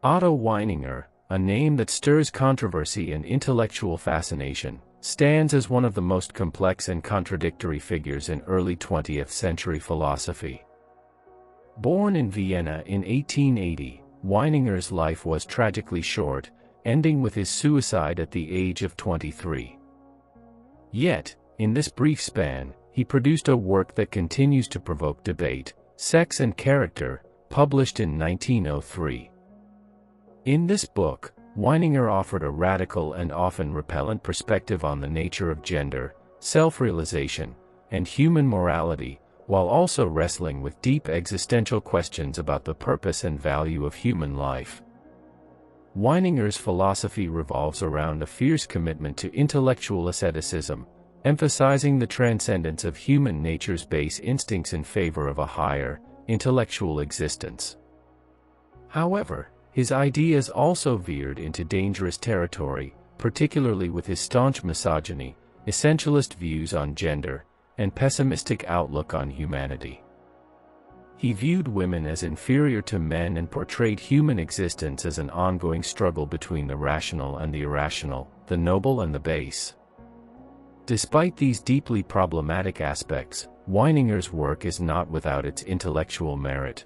Otto Weininger, a name that stirs controversy and intellectual fascination, stands as one of the most complex and contradictory figures in early 20th century philosophy. Born in Vienna in 1880, Weininger's life was tragically short, ending with his suicide at the age of 23. Yet, in this brief span, he produced a work that continues to provoke debate, Sex and Character, published in 1903. In this book, Weininger offered a radical and often repellent perspective on the nature of gender, self-realization, and human morality, while also wrestling with deep existential questions about the purpose and value of human life. Weininger's philosophy revolves around a fierce commitment to intellectual asceticism, emphasizing the transcendence of human nature's base instincts in favor of a higher, intellectual existence. However, his ideas also veered into dangerous territory, particularly with his staunch misogyny, essentialist views on gender, and pessimistic outlook on humanity. He viewed women as inferior to men and portrayed human existence as an ongoing struggle between the rational and the irrational, the noble and the base. Despite these deeply problematic aspects, Weininger's work is not without its intellectual merit.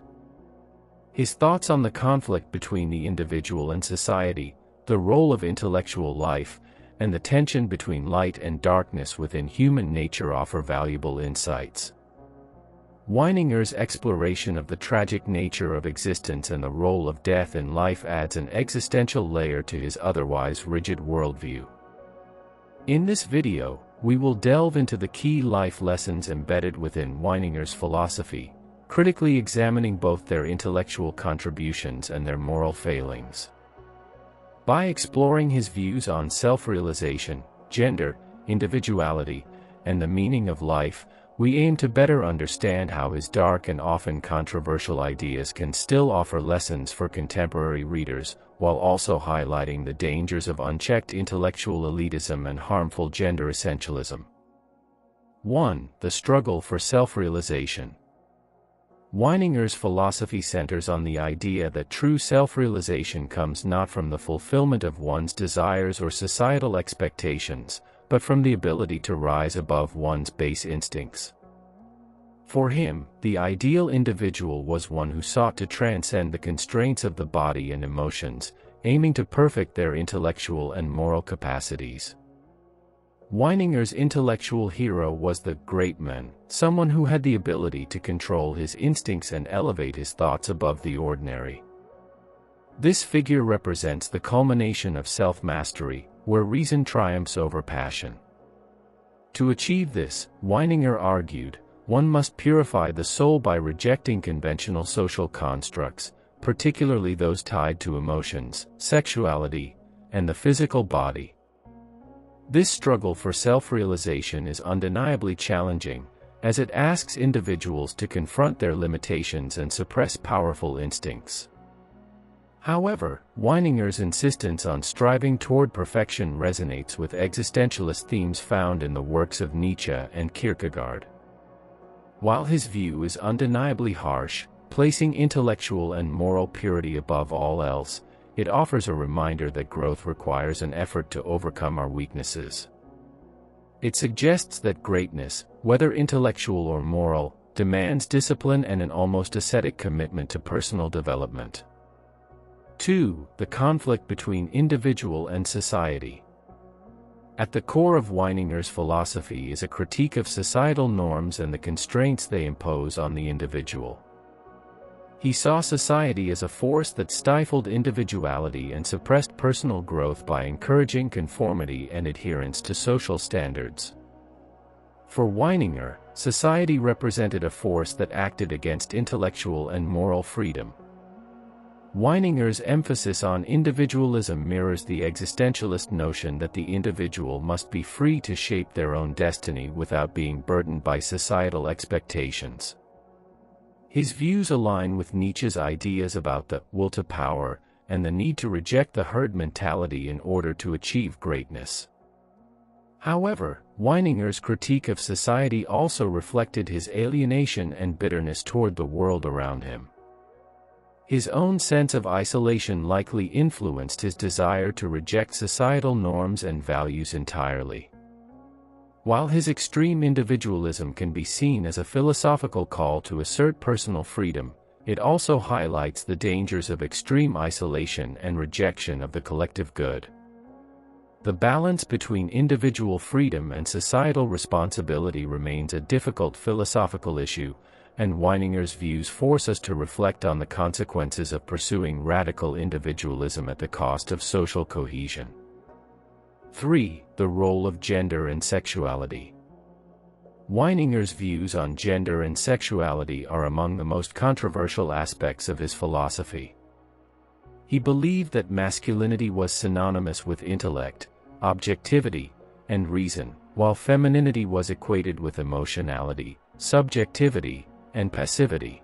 His thoughts on the conflict between the individual and society, the role of intellectual life, and the tension between light and darkness within human nature offer valuable insights. Weininger's exploration of the tragic nature of existence and the role of death in life adds an existential layer to his otherwise rigid worldview. In this video, we will delve into the key life lessons embedded within Weininger's philosophy, critically examining both their intellectual contributions and their moral failings. By exploring his views on self-realization, gender, individuality, and the meaning of life, we aim to better understand how his dark and often controversial ideas can still offer lessons for contemporary readers, while also highlighting the dangers of unchecked intellectual elitism and harmful gender essentialism. 1. The struggle for self-realization. Weininger's philosophy centers on the idea that true self-realization comes not from the fulfillment of one's desires or societal expectations, but from the ability to rise above one's base instincts. For him, the ideal individual was one who sought to transcend the constraints of the body and emotions, aiming to perfect their intellectual and moral capacities. Weininger's intellectual hero was the great man, someone who had the ability to control his instincts and elevate his thoughts above the ordinary. This figure represents the culmination of self-mastery, where reason triumphs over passion. To achieve this, Weininger argued, one must purify the soul by rejecting conventional social constructs, particularly those tied to emotions, sexuality, and the physical body. This struggle for self-realization is undeniably challenging, as it asks individuals to confront their limitations and suppress powerful instincts. However, Weininger's insistence on striving toward perfection resonates with existentialist themes found in the works of Nietzsche and Kierkegaard. While his view is undeniably harsh, placing intellectual and moral purity above all else, it offers a reminder that growth requires an effort to overcome our weaknesses. It suggests that greatness, whether intellectual or moral, demands discipline and an almost ascetic commitment to personal development. 2. The conflict between individual and society. At the core of Weininger's philosophy is a critique of societal norms and the constraints they impose on the individual. He saw society as a force that stifled individuality and suppressed personal growth by encouraging conformity and adherence to social standards. For Weininger, society represented a force that acted against intellectual and moral freedom. Weininger's emphasis on individualism mirrors the existentialist notion that the individual must be free to shape their own destiny without being burdened by societal expectations. His views align with Nietzsche's ideas about the will to power and the need to reject the herd mentality in order to achieve greatness. However, Weininger's critique of society also reflected his alienation and bitterness toward the world around him. His own sense of isolation likely influenced his desire to reject societal norms and values entirely. While his extreme individualism can be seen as a philosophical call to assert personal freedom, it also highlights the dangers of extreme isolation and rejection of the collective good. The balance between individual freedom and societal responsibility remains a difficult philosophical issue, and Weininger's views force us to reflect on the consequences of pursuing radical individualism at the cost of social cohesion. 3. The role of gender and sexuality. Weininger's views on gender and sexuality are among the most controversial aspects of his philosophy. He believed that masculinity was synonymous with intellect, objectivity, and reason, while femininity was equated with emotionality, subjectivity, and passivity.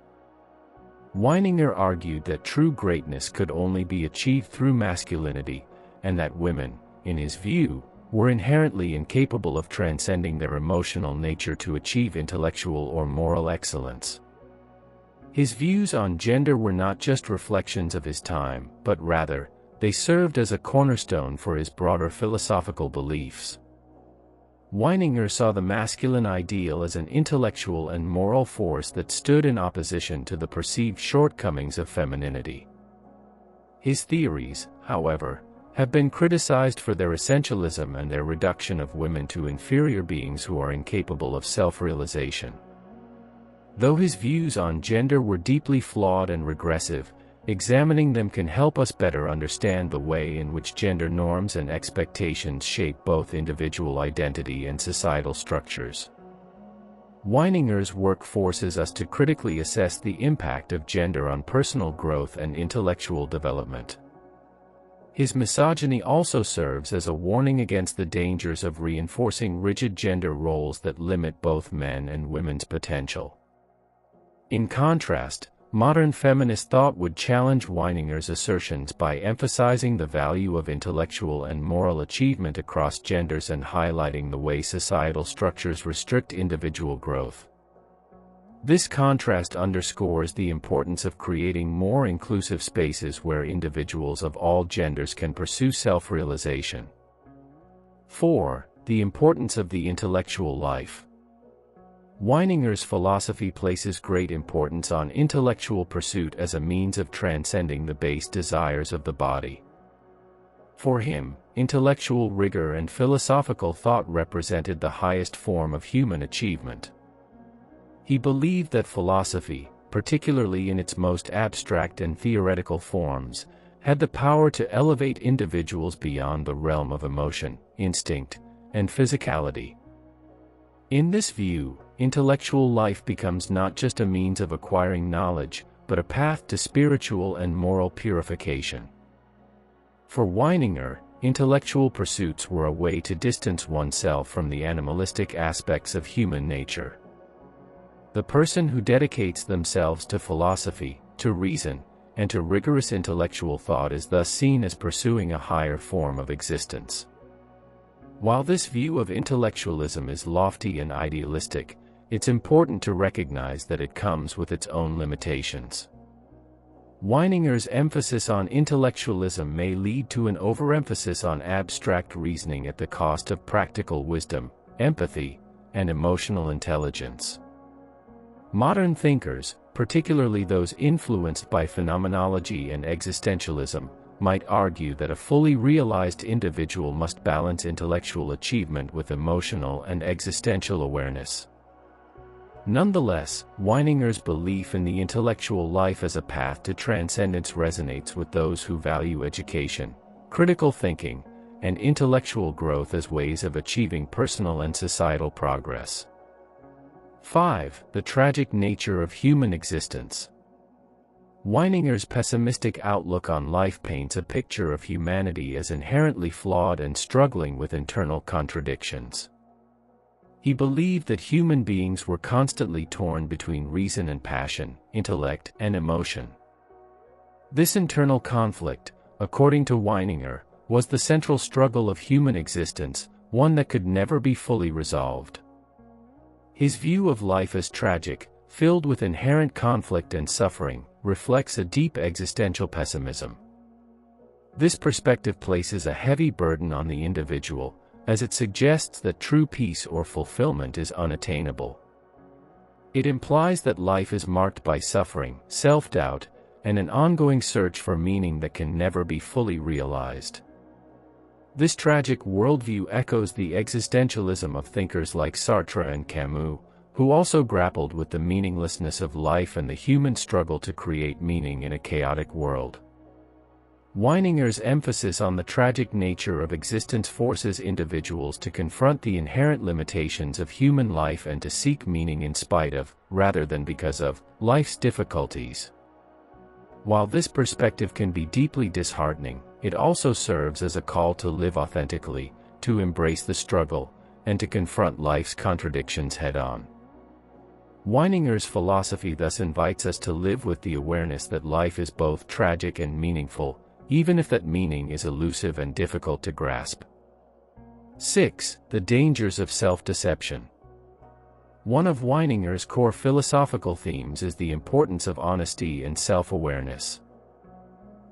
Weininger argued that true greatness could only be achieved through masculinity, and that women, in his view, were inherently incapable of transcending their emotional nature to achieve intellectual or moral excellence. His views on gender were not just reflections of his time, but rather, they served as a cornerstone for his broader philosophical beliefs. Weininger saw the masculine ideal as an intellectual and moral force that stood in opposition to the perceived shortcomings of femininity. His theories, however, have been criticized for their essentialism and their reduction of women to inferior beings who are incapable of self-realization. Though his views on gender were deeply flawed and regressive, examining them can help us better understand the way in which gender norms and expectations shape both individual identity and societal structures. Weininger's work forces us to critically assess the impact of gender on personal growth and intellectual development. His misogyny also serves as a warning against the dangers of reinforcing rigid gender roles that limit both men and women's potential. In contrast, modern feminist thought would challenge Weininger's assertions by emphasizing the value of intellectual and moral achievement across genders and highlighting the way societal structures restrict individual growth. This contrast underscores the importance of creating more inclusive spaces where individuals of all genders can pursue self-realization. 4. The importance of the intellectual life. Weininger's philosophy places great importance on intellectual pursuit as a means of transcending the base desires of the body. For him, intellectual rigor and philosophical thought represented the highest form of human achievement. He believed that philosophy, particularly in its most abstract and theoretical forms, had the power to elevate individuals beyond the realm of emotion, instinct, and physicality. In this view, intellectual life becomes not just a means of acquiring knowledge, but a path to spiritual and moral purification. For Weininger, intellectual pursuits were a way to distance oneself from the animalistic aspects of human nature. The person who dedicates themselves to philosophy, to reason, and to rigorous intellectual thought is thus seen as pursuing a higher form of existence. While this view of intellectualism is lofty and idealistic, it's important to recognize that it comes with its own limitations. Weininger's emphasis on intellectualism may lead to an overemphasis on abstract reasoning at the cost of practical wisdom, empathy, and emotional intelligence. Modern thinkers, particularly those influenced by phenomenology and existentialism, might argue that a fully realized individual must balance intellectual achievement with emotional and existential awareness. Nonetheless, Weininger's belief in the intellectual life as a path to transcendence resonates with those who value education, critical thinking, and intellectual growth as ways of achieving personal and societal progress. 5. The tragic nature of human existence. Weininger's pessimistic outlook on life paints a picture of humanity as inherently flawed and struggling with internal contradictions. He believed that human beings were constantly torn between reason and passion, intellect and emotion. This internal conflict, according to Weininger, was the central struggle of human existence, one that could never be fully resolved. His view of life as tragic, filled with inherent conflict and suffering, reflects a deep existential pessimism. This perspective places a heavy burden on the individual, as it suggests that true peace or fulfillment is unattainable. It implies that life is marked by suffering, self-doubt, and an ongoing search for meaning that can never be fully realized. This tragic worldview echoes the existentialism of thinkers like Sartre and Camus, who also grappled with the meaninglessness of life and the human struggle to create meaning in a chaotic world. Weininger's emphasis on the tragic nature of existence forces individuals to confront the inherent limitations of human life and to seek meaning in spite of, rather than because of, life's difficulties. While this perspective can be deeply disheartening, it also serves as a call to live authentically, to embrace the struggle, and to confront life's contradictions head-on. Weininger's philosophy thus invites us to live with the awareness that life is both tragic and meaningful, even if that meaning is elusive and difficult to grasp. 6. The dangers of self-deception. One of Weininger's core philosophical themes is the importance of honesty and self-awareness.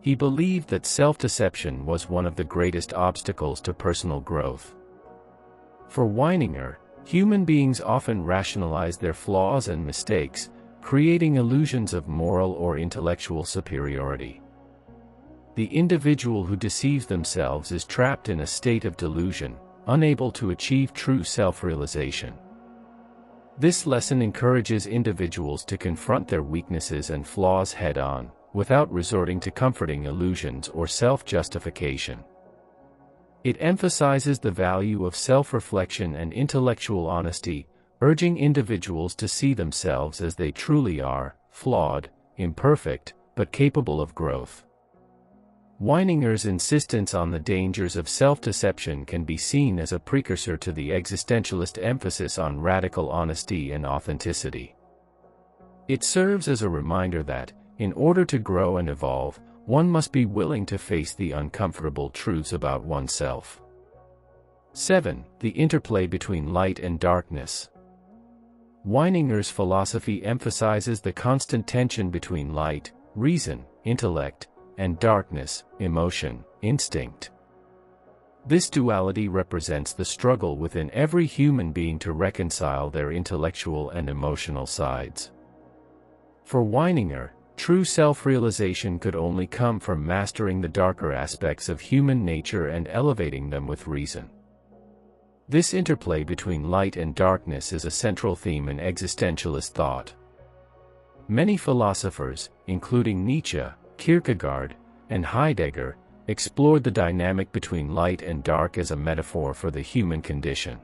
He believed that self-deception was one of the greatest obstacles to personal growth. For Weininger, human beings often rationalize their flaws and mistakes, creating illusions of moral or intellectual superiority. The individual who deceives themselves is trapped in a state of delusion, unable to achieve true self-realization. This lesson encourages individuals to confront their weaknesses and flaws head-on, without resorting to comforting illusions or self-justification. It emphasizes the value of self-reflection and intellectual honesty, urging individuals to see themselves as they truly are, flawed, imperfect, but capable of growth. Weininger's insistence on the dangers of self-deception can be seen as a precursor to the existentialist emphasis on radical honesty and authenticity. It serves as a reminder that, in order to grow and evolve, one must be willing to face the uncomfortable truths about oneself. 7. The interplay between light and darkness. Weininger's philosophy emphasizes the constant tension between light, reason, intellect, and darkness, emotion, instinct. This duality represents the struggle within every human being to reconcile their intellectual and emotional sides. For Weininger, true self-realization could only come from mastering the darker aspects of human nature and elevating them with reason. This interplay between light and darkness is a central theme in existentialist thought. Many philosophers, including Nietzsche, Kierkegaard, and Heidegger, explored the dynamic between light and dark as a metaphor for the human condition.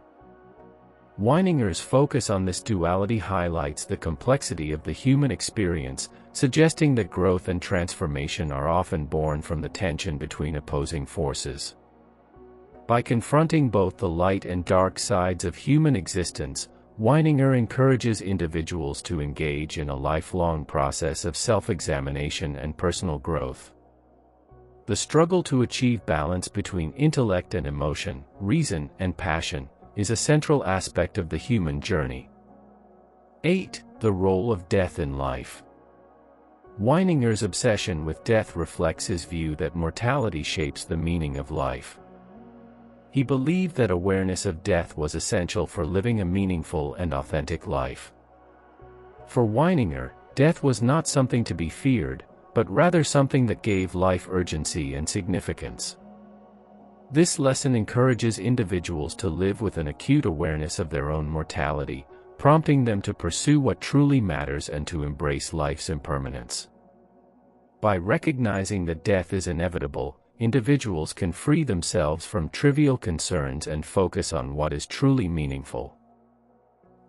Weininger's focus on this duality highlights the complexity of the human experience, suggesting that growth and transformation are often born from the tension between opposing forces. By confronting both the light and dark sides of human existence, Weininger encourages individuals to engage in a lifelong process of self-examination and personal growth. The struggle to achieve balance between intellect and emotion, reason and passion, is a central aspect of the human journey. 8. The role of death in life. Weininger's obsession with death reflects his view that mortality shapes the meaning of life. He believed that awareness of death was essential for living a meaningful and authentic life. For Weininger, death was not something to be feared, but rather something that gave life urgency and significance. This lesson encourages individuals to live with an acute awareness of their own mortality, prompting them to pursue what truly matters and to embrace life's impermanence. By recognizing that death is inevitable, individuals can free themselves from trivial concerns and focus on what is truly meaningful.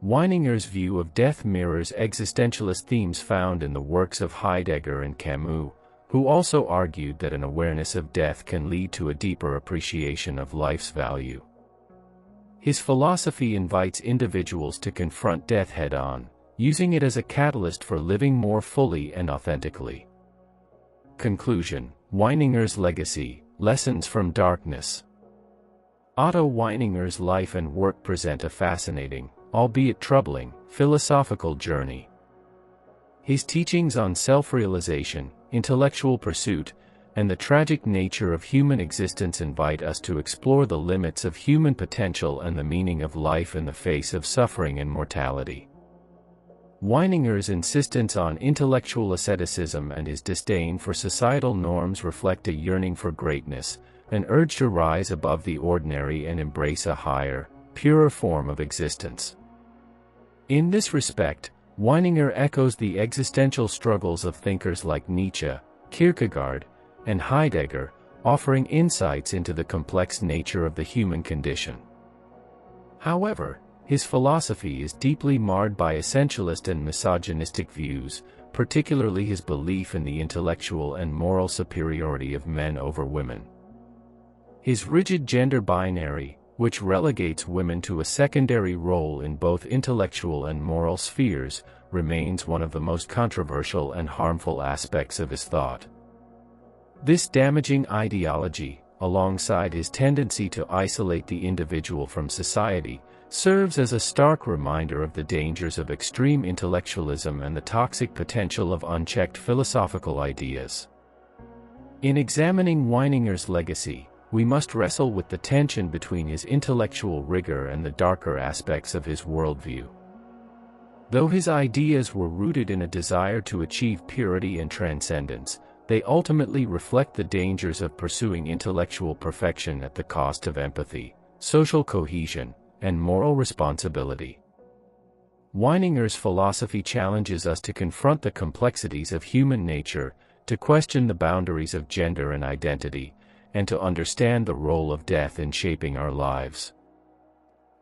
Weininger's view of death mirrors existentialist themes found in the works of Heidegger and Camus, who also argued that an awareness of death can lead to a deeper appreciation of life's value. His philosophy invites individuals to confront death head-on, using it as a catalyst for living more fully and authentically. Conclusion: Weininger's legacy, lessons from darkness. Otto Weininger's life and work present a fascinating, albeit troubling, philosophical journey. His teachings on self-realization, intellectual pursuit, and the tragic nature of human existence invite us to explore the limits of human potential and the meaning of life in the face of suffering and mortality. Weininger's insistence on intellectual asceticism and his disdain for societal norms reflect a yearning for greatness, an urge to rise above the ordinary and embrace a higher, purer form of existence. In this respect, Weininger echoes the existential struggles of thinkers like Nietzsche, Kierkegaard, and Heidegger, offering insights into the complex nature of the human condition. However, his philosophy is deeply marred by essentialist and misogynistic views, particularly his belief in the intellectual and moral superiority of men over women. His rigid gender binary, which relegates women to a secondary role in both intellectual and moral spheres, remains one of the most controversial and harmful aspects of his thought. This damaging ideology, alongside his tendency to isolate the individual from society, serves as a stark reminder of the dangers of extreme intellectualism and the toxic potential of unchecked philosophical ideas. In examining Weininger's legacy, we must wrestle with the tension between his intellectual rigor and the darker aspects of his worldview. Though his ideas were rooted in a desire to achieve purity and transcendence, they ultimately reflect the dangers of pursuing intellectual perfection at the cost of empathy, social cohesion, and moral responsibility. Weininger's philosophy challenges us to confront the complexities of human nature, to question the boundaries of gender and identity, and to understand the role of death in shaping our lives.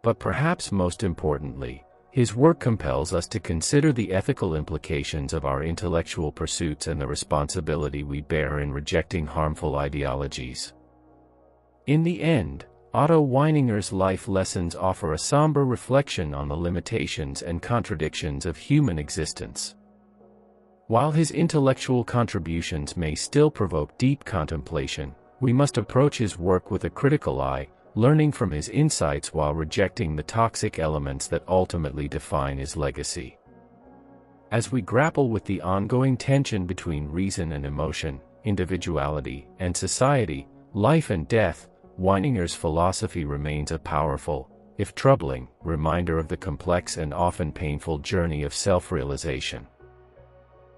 But perhaps most importantly, his work compels us to consider the ethical implications of our intellectual pursuits and the responsibility we bear in rejecting harmful ideologies. In the end, Otto Weininger's life lessons offer a somber reflection on the limitations and contradictions of human existence. While his intellectual contributions may still provoke deep contemplation, we must approach his work with a critical eye, learning from his insights while rejecting the toxic elements that ultimately define his legacy. As we grapple with the ongoing tension between reason and emotion, individuality and society, life and death, Weininger's philosophy remains a powerful, if troubling, reminder of the complex and often painful journey of self-realization.